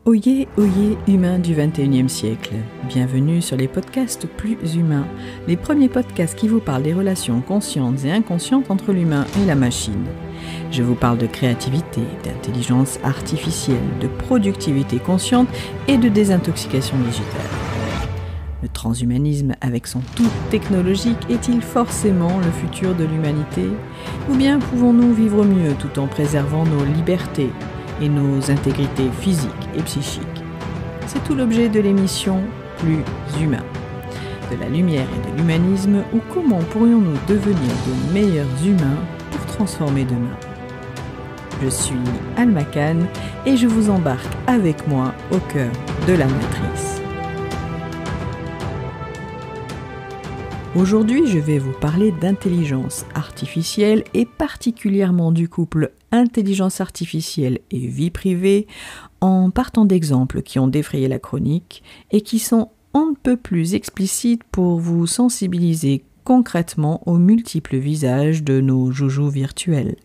Oyez, oyez, humains du 21e siècle. Bienvenue sur les podcasts plus humains, les premiers podcasts qui vous parlent des relations conscientes et inconscientes entre l'humain et la machine. Je vous parle de créativité, d'intelligence artificielle, de productivité consciente et de désintoxication digitale. Le transhumanisme avec son tout technologique est-il forcément le futur de l'humanité ? Ou bien pouvons-nous vivre mieux tout en préservant nos libertés et nos intégrités physiques et psychiques? C'est tout l'objet de l'émission Plus humain. De la lumière et de l'humanisme, ou comment pourrions-nous devenir de meilleurs humains pour transformer demain? Je suis Alma Khan et je vous embarque avec moi au cœur de la matrice. Aujourd'hui, je vais vous parler d'intelligence artificielle et particulièrement du couple intelligence artificielle et vie privée en partant d'exemples qui ont défrayé la chronique et qui sont on ne peut plus explicites pour vous sensibiliser concrètement aux multiples visages de nos joujoux virtuels.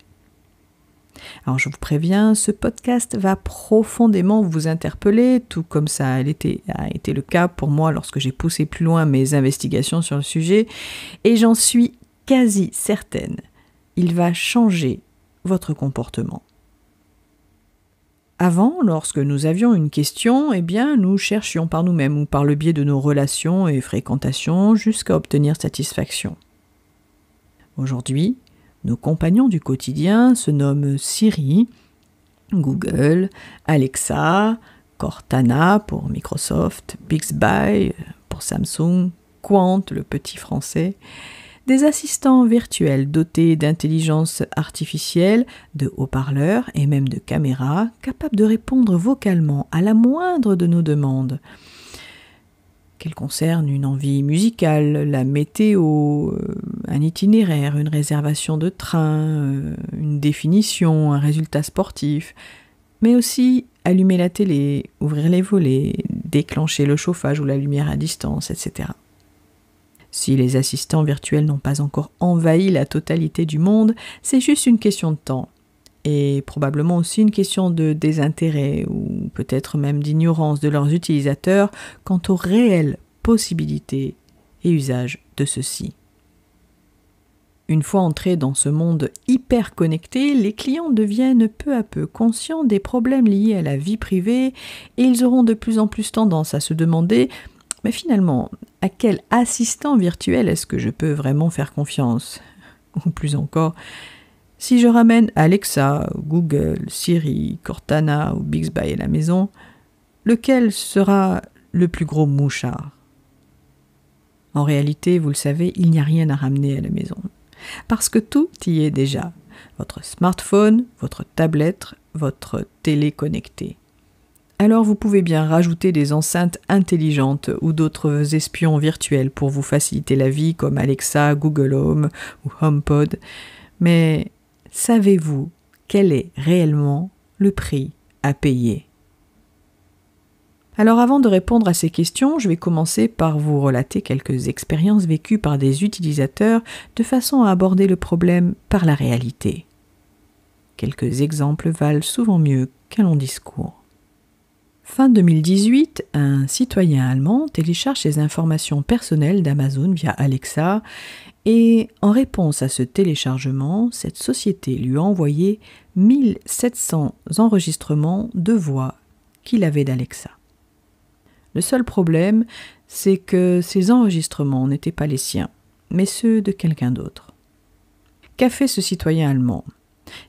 Alors je vous préviens, ce podcast va profondément vous interpeller, tout comme ça a été le cas pour moi lorsque j'ai poussé plus loin mes investigations sur le sujet, et j'en suis quasi certaine, il va changer votre comportement. Avant, lorsque nous avions une question, nous cherchions par nous-mêmes ou par le biais de nos relations et fréquentations jusqu'à obtenir satisfaction. Aujourd'hui, nos compagnons du quotidien se nomment Siri, Google, Alexa, Cortana pour Microsoft, Bixby pour Samsung, Quant, le petit français, des assistants virtuels dotés d'intelligence artificielle, de haut-parleurs et même de caméras, capables de répondre vocalement à la moindre de nos demandes, qu'elle concerne une envie musicale, la météo, un itinéraire, une réservation de train, une définition, un résultat sportif, mais aussi allumer la télé, ouvrir les volets, déclencher le chauffage ou la lumière à distance, etc. Si les assistants virtuels n'ont pas encore envahi la totalité du monde, c'est juste une question de temps. Et probablement aussi une question de désintérêt ou peut-être même d'ignorance de leurs utilisateurs quant aux réelles possibilités et usages de ceux-ci. Une fois entrés dans ce monde hyper connecté, les clients deviennent peu à peu conscients des problèmes liés à la vie privée et ils auront de plus en plus tendance à se demander « Mais finalement, à quel assistant virtuel est-ce que je peux vraiment faire confiance ?» Ou plus encore, si je ramène Alexa, Google, Siri, Cortana ou Bixby à la maison, lequel sera le plus gros mouchard? En réalité, vous le savez, il n'y a rien à ramener à la maison. Parce que tout y est déjà. Votre smartphone, votre tablette, votre télé connectée. Alors vous pouvez bien rajouter des enceintes intelligentes ou d'autres espions virtuels pour vous faciliter la vie comme Alexa, Google Home ou HomePod. Mais savez-vous quel est réellement le prix à payer? Alors avant de répondre à ces questions, je vais commencer par vous relater quelques expériences vécues par des utilisateurs de façon à aborder le problème par la réalité. Quelques exemples valent souvent mieux qu'un long discours. Fin 2018, un citoyen allemand télécharge ses informations personnelles d'Amazon via Alexa et en réponse à ce téléchargement, cette société lui a envoyé 1700 enregistrements de voix qu'il avait d'Alexa. Le seul problème, c'est que ces enregistrements n'étaient pas les siens, mais ceux de quelqu'un d'autre. Qu'a fait ce citoyen allemand ?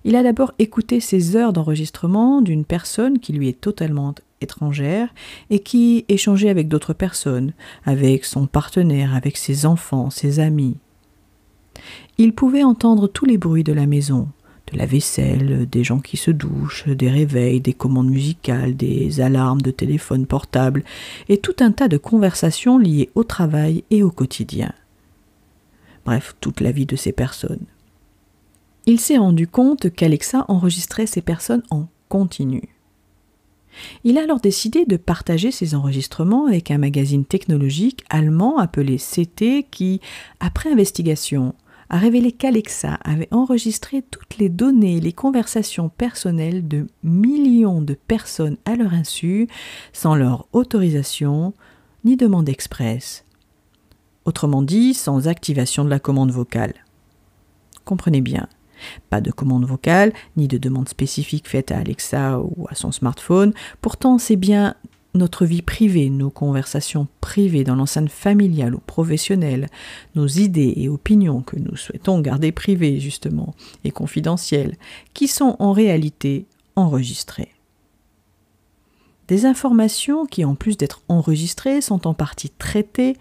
Il a d'abord écouté ces heures d'enregistrement d'une personne qui lui est totalement étrangère et qui échangeait avec d'autres personnes, avec son partenaire, avec ses enfants, ses amis. Il pouvait entendre tous les bruits de la maison, de la vaisselle, des gens qui se douchent, des réveils, des commandes musicales, des alarmes de téléphone portable et tout un tas de conversations liées au travail et au quotidien. Bref, toute la vie de ces personnes. Il s'est rendu compte qu'Alexa enregistrait ces personnes en continu. Il a alors décidé de partager ces enregistrements avec un magazine technologique allemand appelé CT qui, après investigation, a révélé qu'Alexa avait enregistré toutes les données et les conversations personnelles de millions de personnes à leur insu, sans leur autorisation ni demande expresse. Autrement dit, sans activation de la commande vocale. Comprenez bien, pas de commande vocale, ni de demande spécifique faite à Alexa ou à son smartphone. Pourtant, c'est bien notre vie privée, nos conversations privées dans l'enceinte familiale ou professionnelle, nos idées et opinions que nous souhaitons garder privées justement et confidentielles, qui sont en réalité enregistrées. Des informations qui, en plus d'être enregistrées, sont en partie traitées,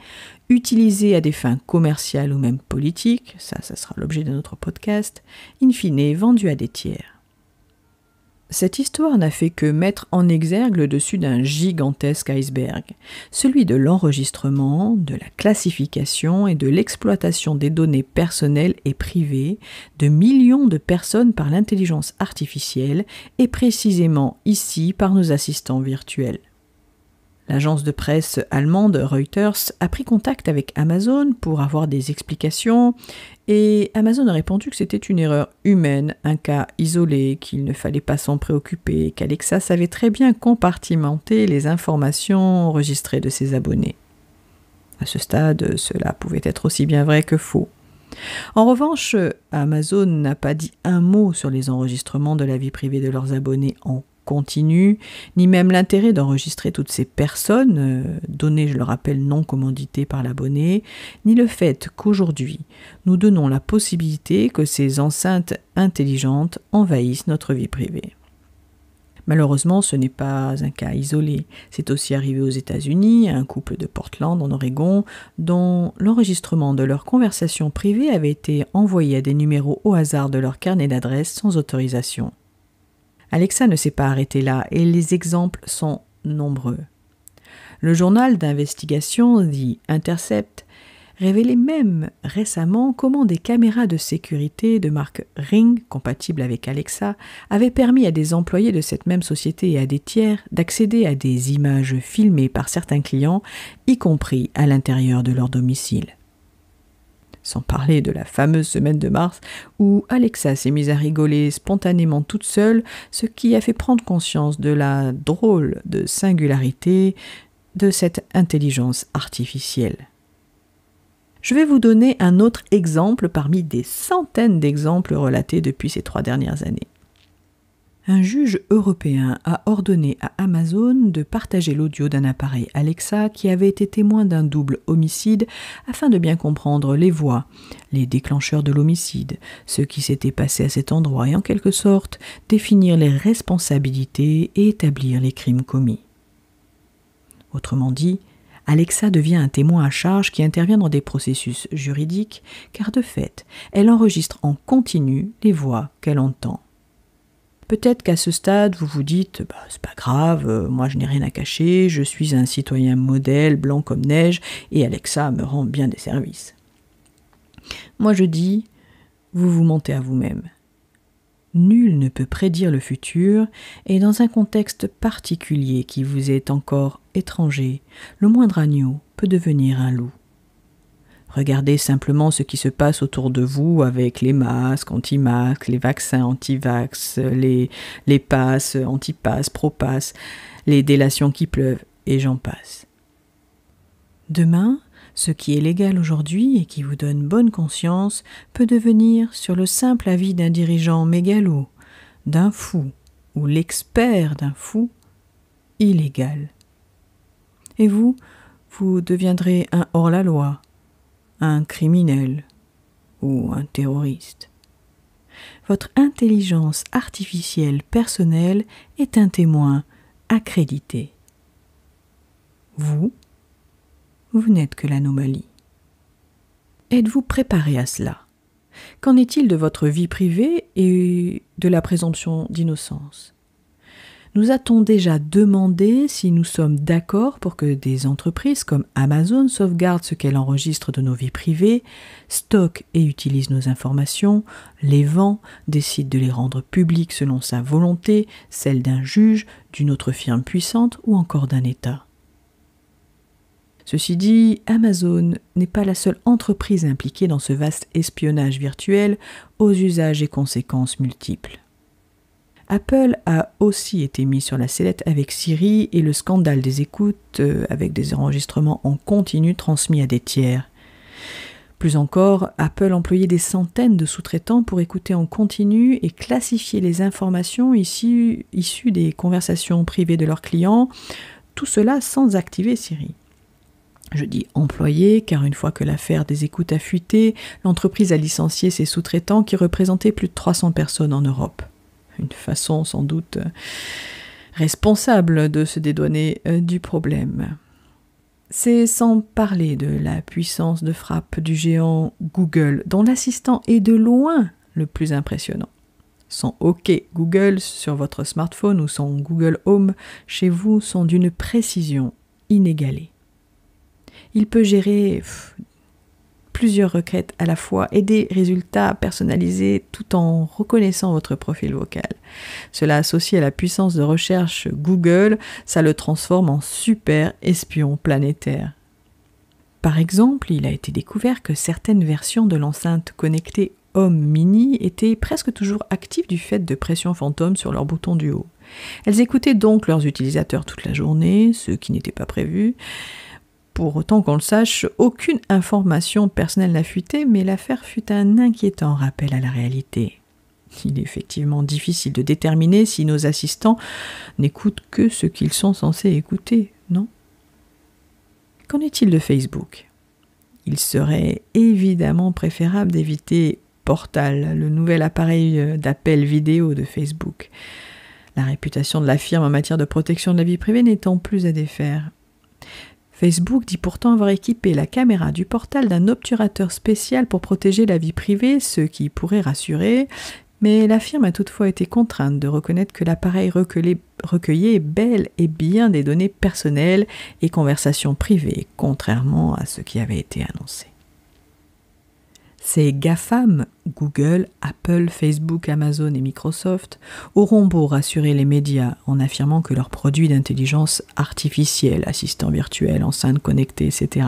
utilisées à des fins commerciales ou même politiques, ça sera l'objet de notre podcast, in fine vendues à des tiers. Cette histoire n'a fait que mettre en exergue le dessus d'un gigantesque iceberg, celui de l'enregistrement, de la classification et de l'exploitation des données personnelles et privées de millions de personnes par l'intelligence artificielle et précisément ici par nos assistants virtuels. L'agence de presse allemande Reuters a pris contact avec Amazon pour avoir des explications et Amazon a répondu que c'était une erreur humaine, un cas isolé, qu'il ne fallait pas s'en préoccuper, qu'Alexa savait très bien compartimenter les informations enregistrées de ses abonnés. À ce stade, cela pouvait être aussi bien vrai que faux. En revanche, Amazon n'a pas dit un mot sur les enregistrements de la vie privée de leurs abonnés en continu, ni même l'intérêt d'enregistrer toutes ces personnes, données, je le rappelle, non commanditées par l'abonné, ni le fait qu'aujourd'hui, nous donnons la possibilité que ces enceintes intelligentes envahissent notre vie privée. Malheureusement, ce n'est pas un cas isolé. C'est aussi arrivé aux États-Unis, à un couple de Portland, en Oregon, dont l'enregistrement de leurs conversations privées avait été envoyé à des numéros au hasard de leur carnet d'adresses sans autorisation. Alexa ne s'est pas arrêtée là et les exemples sont nombreux. Le journal d'investigation The Intercept révélait même récemment comment des caméras de sécurité de marque Ring, compatibles avec Alexa, avaient permis à des employés de cette même société et à des tiers d'accéder à des images filmées par certains clients, y compris à l'intérieur de leur domicile. Sans parler de la fameuse semaine de mars où Alexa s'est mise à rigoler spontanément toute seule, ce qui a fait prendre conscience de la drôle de singularité de cette intelligence artificielle. Je vais vous donner un autre exemple parmi des centaines d'exemples relatés depuis ces 3 dernières années. Un juge européen a ordonné à Amazon de partager l'audio d'un appareil Alexa qui avait été témoin d'un double homicide afin de bien comprendre les voies, les déclencheurs de l'homicide, ce qui s'était passé à cet endroit et en quelque sorte définir les responsabilités et établir les crimes commis. Autrement dit, Alexa devient un témoin à charge qui intervient dans des processus juridiques car de fait, elle enregistre en continu les voix qu'elle entend. Peut-être qu'à ce stade, vous vous dites « c'est pas grave, moi je n'ai rien à cacher, je suis un citoyen modèle, blanc comme neige, et Alexa me rend bien des services. » Moi je dis « vous vous mentez à vous-même. » Nul ne peut prédire le futur, et dans un contexte particulier qui vous est encore étranger, le moindre agneau peut devenir un loup. Regardez simplement ce qui se passe autour de vous avec les masques, anti-masques, les vaccins anti-vax, les passes, anti-passes, pro-passes, les délations qui pleuvent, et j'en passe. Demain, ce qui est légal aujourd'hui et qui vous donne bonne conscience peut devenir, sur le simple avis d'un dirigeant mégalo, d'un fou ou l'expert d'un fou, illégal. Et vous deviendrez un hors-la-loi, un criminel ou un terroriste. Votre intelligence artificielle personnelle est un témoin accrédité. Vous n'êtes que l'anomalie. Êtes-vous préparé à cela? Qu'en est-il de votre vie privée et de la présomption d'innocence? Nous a-t-on déjà demandé si nous sommes d'accord pour que des entreprises comme Amazon sauvegardent ce qu'elles enregistrent de nos vies privées, stockent et utilisent nos informations, les vend, décident de les rendre publiques selon sa volonté, celle d'un juge, d'une autre firme puissante ou encore d'un État? Ceci dit, Amazon n'est pas la seule entreprise impliquée dans ce vaste espionnage virtuel aux usages et conséquences multiples. Apple a aussi été mis sur la sellette avec Siri et le scandale des écoutes avec des enregistrements en continu transmis à des tiers. Plus encore, Apple employait des centaines de sous-traitants pour écouter en continu et classifier les informations issues des conversations privées de leurs clients, tout cela sans activer Siri. Je dis employé car une fois que l'affaire des écoutes a fuité, l'entreprise a licencié ses sous-traitants qui représentaient plus de 300 personnes en Europe. Une façon sans doute responsable de se dédouaner du problème. C'est sans parler de la puissance de frappe du géant Google, dont l'assistant est de loin le plus impressionnant. Son OK Google sur votre smartphone ou son Google Home chez vous sont d'une précision inégalée. Il peut gérer plusieurs requêtes à la fois et des résultats personnalisés tout en reconnaissant votre profil vocal. Cela associé à la puissance de recherche Google, ça le transforme en super espion planétaire. Par exemple, il a été découvert que certaines versions de l'enceinte connectée Home Mini étaient presque toujours actives du fait de pressions fantômes sur leur bouton du haut. Elles écoutaient donc leurs utilisateurs toute la journée, ce qui n'était pas prévu. Pour autant qu'on le sache, aucune information personnelle n'a fuité, mais l'affaire fut un inquiétant rappel à la réalité. Il est effectivement difficile de déterminer si nos assistants n'écoutent que ce qu'ils sont censés écouter, non ? Qu'en est-il de Facebook ? Il serait évidemment préférable d'éviter Portal, le nouvel appareil d'appel vidéo de Facebook. La réputation de la firme en matière de protection de la vie privée n'étant plus à défaire. Facebook dit pourtant avoir équipé la caméra du Portal d'un obturateur spécial pour protéger la vie privée, ce qui pourrait rassurer, mais la firme a toutefois été contrainte de reconnaître que l'appareil recueillait bel et bien des données personnelles et conversations privées, contrairement à ce qui avait été annoncé. Ces GAFAM, Google, Apple, Facebook, Amazon et Microsoft, auront beau rassurer les médias en affirmant que leurs produits d'intelligence artificielle, assistants virtuels, enceintes connectées, etc.,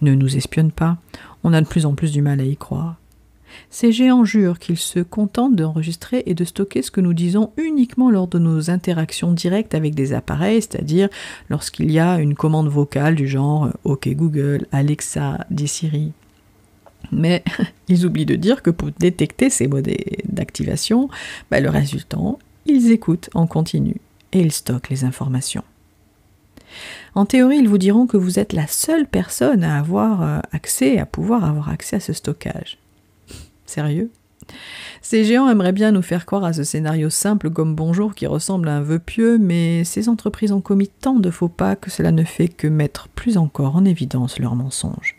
ne nous espionnent pas, on a de plus en plus du mal à y croire. Ces géants jurent qu'ils se contentent d'enregistrer et de stocker ce que nous disons uniquement lors de nos interactions directes avec des appareils, c'est-à-dire lorsqu'il y a une commande vocale du genre « OK Google, Alexa, dis Siri ». Mais ils oublient de dire que pour détecter ces modes d'activation, le résultant, ils écoutent en continu et ils stockent les informations. En théorie, ils vous diront que vous êtes la seule personne à pouvoir avoir accès à ce stockage. Sérieux ? Ces géants aimeraient bien nous faire croire à ce scénario simple comme bonjour qui ressemble à un vœu pieux, mais ces entreprises ont commis tant de faux pas que cela ne fait que mettre plus encore en évidence leurs mensonges.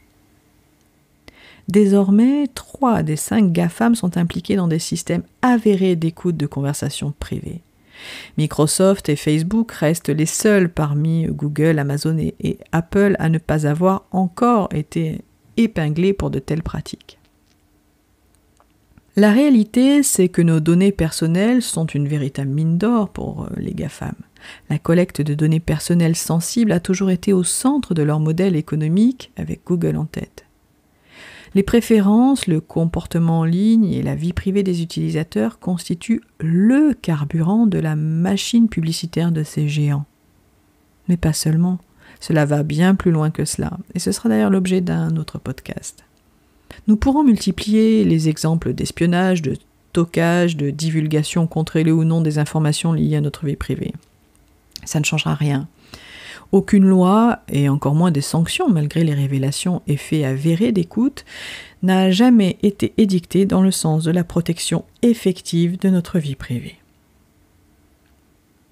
Désormais, 3 des 5 GAFAM sont impliqués dans des systèmes avérés d'écoute de conversations privées. Microsoft et Facebook restent les seuls parmi Google, Amazon et Apple à ne pas avoir encore été épinglés pour de telles pratiques. La réalité, c'est que nos données personnelles sont une véritable mine d'or pour les GAFAM. La collecte de données personnelles sensibles a toujours été au centre de leur modèle économique, avec Google en tête. Les préférences, le comportement en ligne et la vie privée des utilisateurs constituent le carburant de la machine publicitaire de ces géants. Mais pas seulement, cela va bien plus loin que cela, et ce sera d'ailleurs l'objet d'un autre podcast. Nous pourrons multiplier les exemples d'espionnage, de stockage, de divulgation contrôlée ou non des informations liées à notre vie privée. Ça ne changera rien. Aucune loi, et encore moins des sanctions, malgré les révélations et faits avérés d'écoute, n'a jamais été édictée dans le sens de la protection effective de notre vie privée.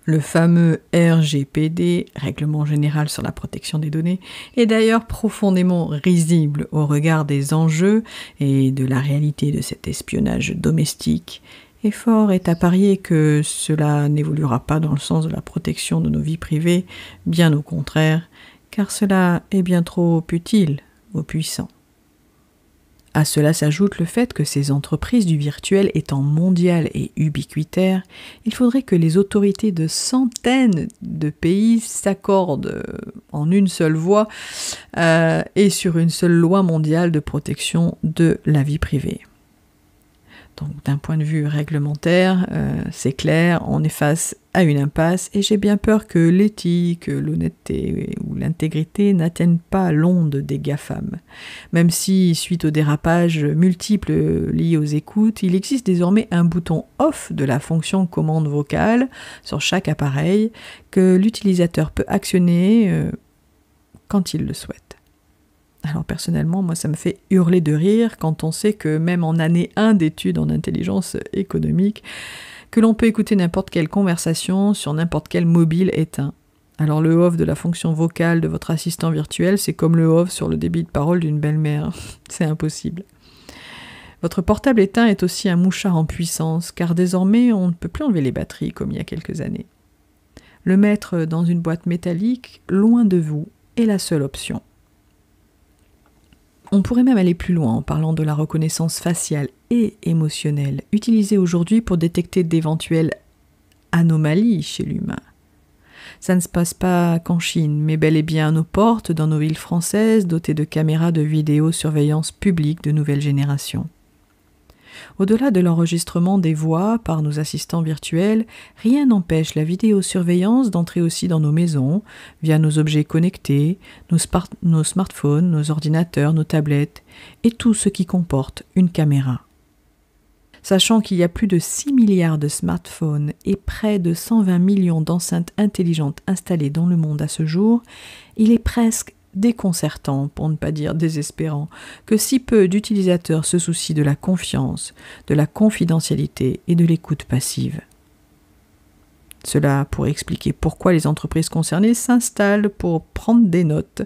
Le fameux RGPD, Règlement général sur la protection des données, est d'ailleurs profondément risible au regard des enjeux et de la réalité de cet espionnage domestique, et fort est à parier que cela n'évoluera pas dans le sens de la protection de nos vies privées, bien au contraire, car cela est bien trop utile aux puissants. À cela s'ajoute le fait que ces entreprises du virtuel étant mondiales et ubiquitaires, il faudrait que les autorités de centaines de pays s'accordent en une seule voix et sur une seule loi mondiale de protection de la vie privée. Donc d'un point de vue réglementaire, c'est clair, on est face à une impasse et j'ai bien peur que l'éthique, l'honnêteté ou l'intégrité n'atteignent pas l'onde des GAFAM. Même si, suite aux dérapages multiples liés aux écoutes, il existe désormais un bouton off de la fonction commande vocale sur chaque appareil que l'utilisateur peut actionner quand il le souhaite. Alors personnellement, moi ça me fait hurler de rire quand on sait que même en année 1 d'études en intelligence économique, que l'on peut écouter n'importe quelle conversation sur n'importe quel mobile éteint. Alors le off de la fonction vocale de votre assistant virtuel, c'est comme le off sur le débit de parole d'une belle-mère. C'est impossible. Votre portable éteint est aussi un mouchard en puissance, car désormais on ne peut plus enlever les batteries comme il y a quelques années. Le mettre dans une boîte métallique, loin de vous, est la seule option. On pourrait même aller plus loin en parlant de la reconnaissance faciale et émotionnelle, utilisée aujourd'hui pour détecter d'éventuelles anomalies chez l'humain. Ça ne se passe pas qu'en Chine, mais bel et bien à nos portes, dans nos villes françaises, dotées de caméras de vidéosurveillance publique de nouvelle génération. Au-delà de l'enregistrement des voix par nos assistants virtuels, rien n'empêche la vidéosurveillance d'entrer aussi dans nos maisons, via nos objets connectés, nos smartphones, nos ordinateurs, nos tablettes, et tout ce qui comporte une caméra. Sachant qu'il y a plus de 6 milliards de smartphones et près de 120 millions d'enceintes intelligentes installées dans le monde à ce jour, il est presque déconcertant, pour ne pas dire désespérant, que si peu d'utilisateurs se soucient de la confiance, de la confidentialité et de l'écoute passive. Cela pourrait expliquer pourquoi les entreprises concernées s'installent pour prendre des notes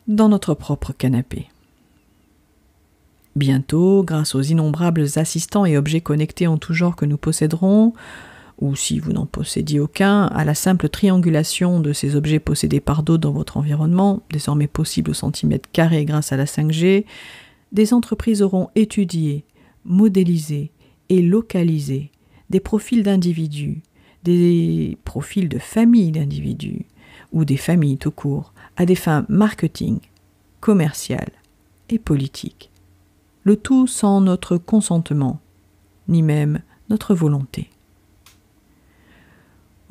dans notre propre canapé. Bientôt, grâce aux innombrables assistants et objets connectés en tout genre que nous posséderons, ou si vous n'en possédiez aucun, à la simple triangulation de ces objets possédés par d'autres dans votre environnement, désormais possible au centimètre carré grâce à la 5G, des entreprises auront étudié, modélisé et localisé des profils d'individus, des profils de familles d'individus, ou des familles tout court, à des fins marketing, commerciales et politiques. Le tout sans notre consentement, ni même notre volonté.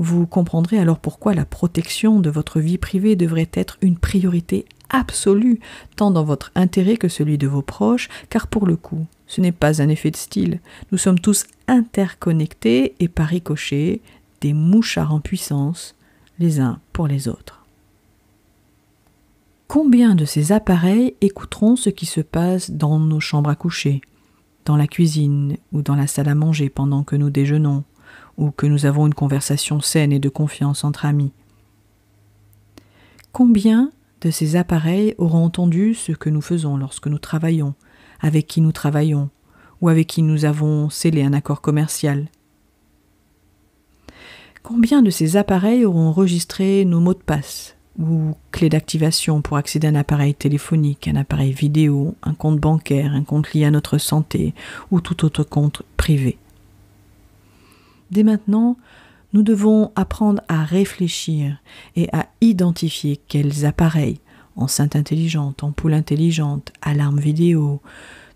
Vous comprendrez alors pourquoi la protection de votre vie privée devrait être une priorité absolue, tant dans votre intérêt que celui de vos proches, car pour le coup, ce n'est pas un effet de style. Nous sommes tous interconnectés et par ricochet, des mouchards en puissance, les uns pour les autres. Combien de ces appareils écouteront ce qui se passe dans nos chambres à coucher, dans la cuisine ou dans la salle à manger pendant que nous déjeunons, ou que nous avons une conversation saine et de confiance entre amis? Combien de ces appareils auront entendu ce que nous faisons lorsque nous travaillons, avec qui nous travaillons, ou avec qui nous avons scellé un accord commercial? Combien de ces appareils auront enregistré nos mots de passe, ou clés d'activation pour accéder à un appareil téléphonique, un appareil vidéo, un compte bancaire, un compte lié à notre santé, ou tout autre compte privé? Dès maintenant, nous devons apprendre à réfléchir et à identifier quels appareils, enceintes intelligentes, ampoules intelligentes, alarmes vidéo,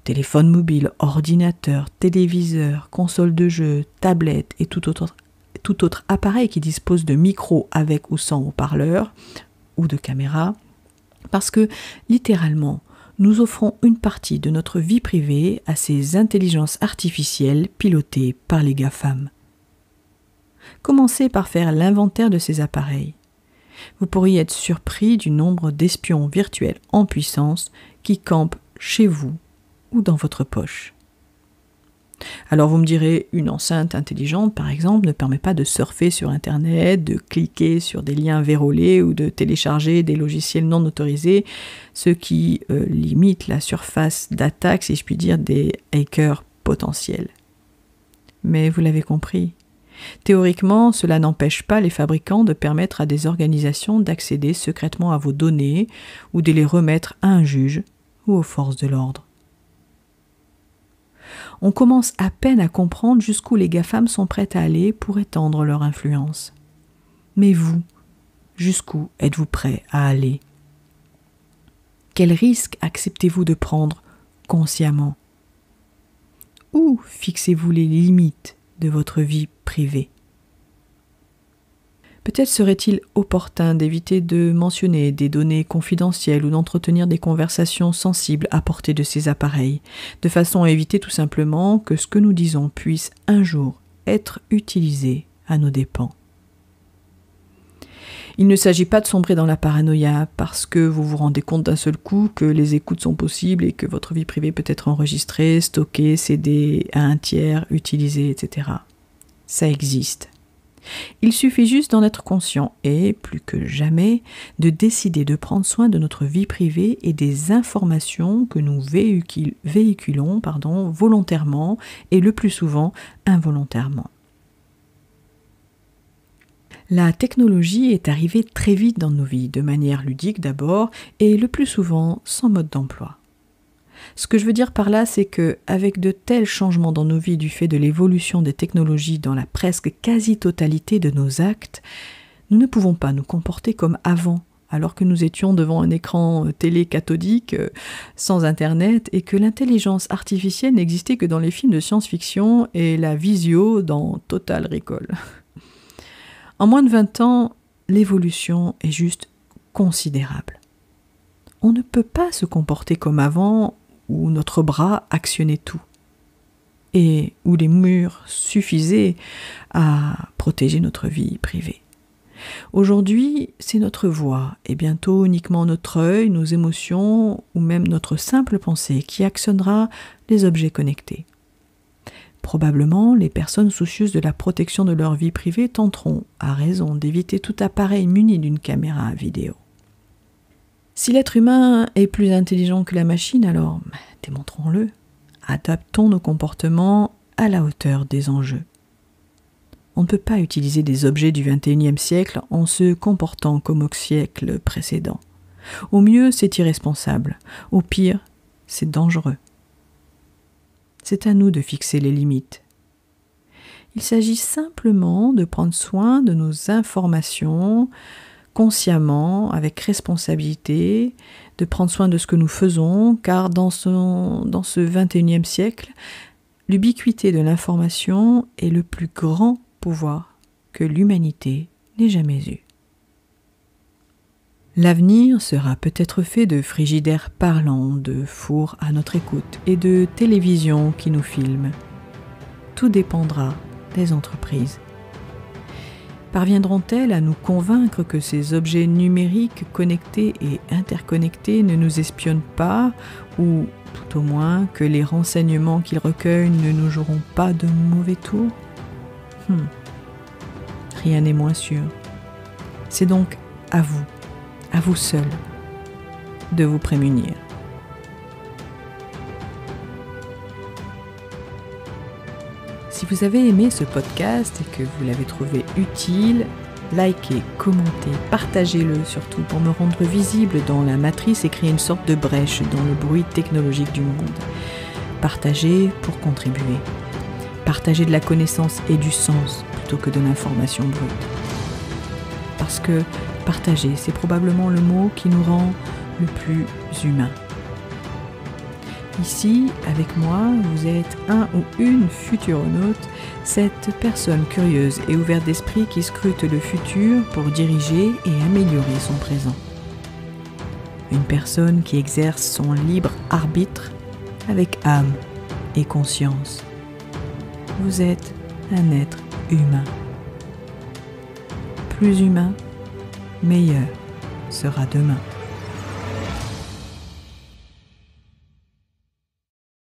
téléphone mobile, ordinateur, téléviseur, console de jeu, tablette et tout autre appareil qui dispose de micro avec ou sans haut-parleur ou de caméra, parce que littéralement, nous offrons une partie de notre vie privée à ces intelligences artificielles pilotées par les GAFAM. Commencez par faire l'inventaire de ces appareils. Vous pourriez être surpris du nombre d'espions virtuels en puissance qui campent chez vous ou dans votre poche. Alors vous me direz, une enceinte intelligente par exemple ne permet pas de surfer sur Internet, de cliquer sur des liens vérolés ou de télécharger des logiciels non autorisés, ce qui limite la surface d'attaque, si je puis dire, des hackers potentiels. Mais vous l'avez compris, théoriquement, cela n'empêche pas les fabricants de permettre à des organisations d'accéder secrètement à vos données ou de les remettre à un juge ou aux forces de l'ordre. On commence à peine à comprendre jusqu'où les GAFAM sont prêts à aller pour étendre leur influence. Mais vous, Jusqu'où êtes-vous prêt à aller? Quels risques acceptez-vous de prendre consciemment? Où fixez-vous les limites de votre vie privée? Peut-être serait-il opportun d'éviter de mentionner des données confidentielles ou d'entretenir des conversations sensibles à portée de ces appareils, de façon à éviter tout simplement que ce que nous disons puisse un jour être utilisé à nos dépens. Il ne s'agit pas de sombrer dans la paranoïa parce que vous vous rendez compte d'un seul coup que les écoutes sont possibles et que votre vie privée peut être enregistrée, stockée, cédée à un tiers, utilisée, etc. Ça existe. Il suffit juste d'en être conscient et, plus que jamais, de décider de prendre soin de notre vie privée et des informations que nous véhiculons volontairement et le plus souvent involontairement. La technologie est arrivée très vite dans nos vies, de manière ludique d'abord, et le plus souvent sans mode d'emploi. Ce que je veux dire par là, c'est qu'avec de tels changements dans nos vies du fait de l'évolution des technologies dans la presque quasi-totalité de nos actes, nous ne pouvons pas nous comporter comme avant, alors que nous étions devant un écran télé cathodique, sans Internet, et que l'intelligence artificielle n'existait que dans les films de science-fiction et la visio dans Total Recall. En moins de 20 ans, l'évolution est juste considérable. On ne peut pas se comporter comme avant, où notre bras actionnait tout, et où les murs suffisaient à protéger notre vie privée. Aujourd'hui, c'est notre voix, et bientôt uniquement notre œil, nos émotions, ou même notre simple pensée qui actionnera les objets connectés. Probablement, les personnes soucieuses de la protection de leur vie privée tenteront, à raison, d'éviter tout appareil muni d'une caméra vidéo. Si l'être humain est plus intelligent que la machine, alors démontrons-le. Adaptons nos comportements à la hauteur des enjeux. On ne peut pas utiliser des objets du XXIe siècle en se comportant comme au siècle précédent. Au mieux, c'est irresponsable. Au pire, c'est dangereux. C'est à nous de fixer les limites. Il s'agit simplement de prendre soin de nos informations consciemment, avec responsabilité, de prendre soin de ce que nous faisons, car dans ce XXIe siècle, l'ubiquité de l'information est le plus grand pouvoir que l'humanité n'ait jamais eu. L'avenir sera peut-être fait de frigidaires parlants, de fours à notre écoute et de télévisions qui nous filment. Tout dépendra des entreprises. Parviendront-elles à nous convaincre que ces objets numériques connectés et interconnectés ne nous espionnent pas, ou tout au moins que les renseignements qu'ils recueillent ne nous joueront pas de mauvais tours? Rien n'est moins sûr. C'est donc à vous seul, de vous prémunir. Si vous avez aimé ce podcast et que vous l'avez trouvé utile, likez, commentez, partagez-le surtout pour me rendre visible dans la matrice et créer une sorte de brèche dans le bruit technologique du monde. Partagez pour contribuer. Partagez de la connaissance et du sens plutôt que de l'information brute. Parce que partager, c'est probablement le mot qui nous rend le plus humain. Ici, avec moi, vous êtes un ou une futuronaute, cette personne curieuse et ouverte d'esprit qui scrute le futur pour diriger et améliorer son présent. Une personne qui exerce son libre arbitre avec âme et conscience. Vous êtes un être humain. Plus humain, meilleur sera demain.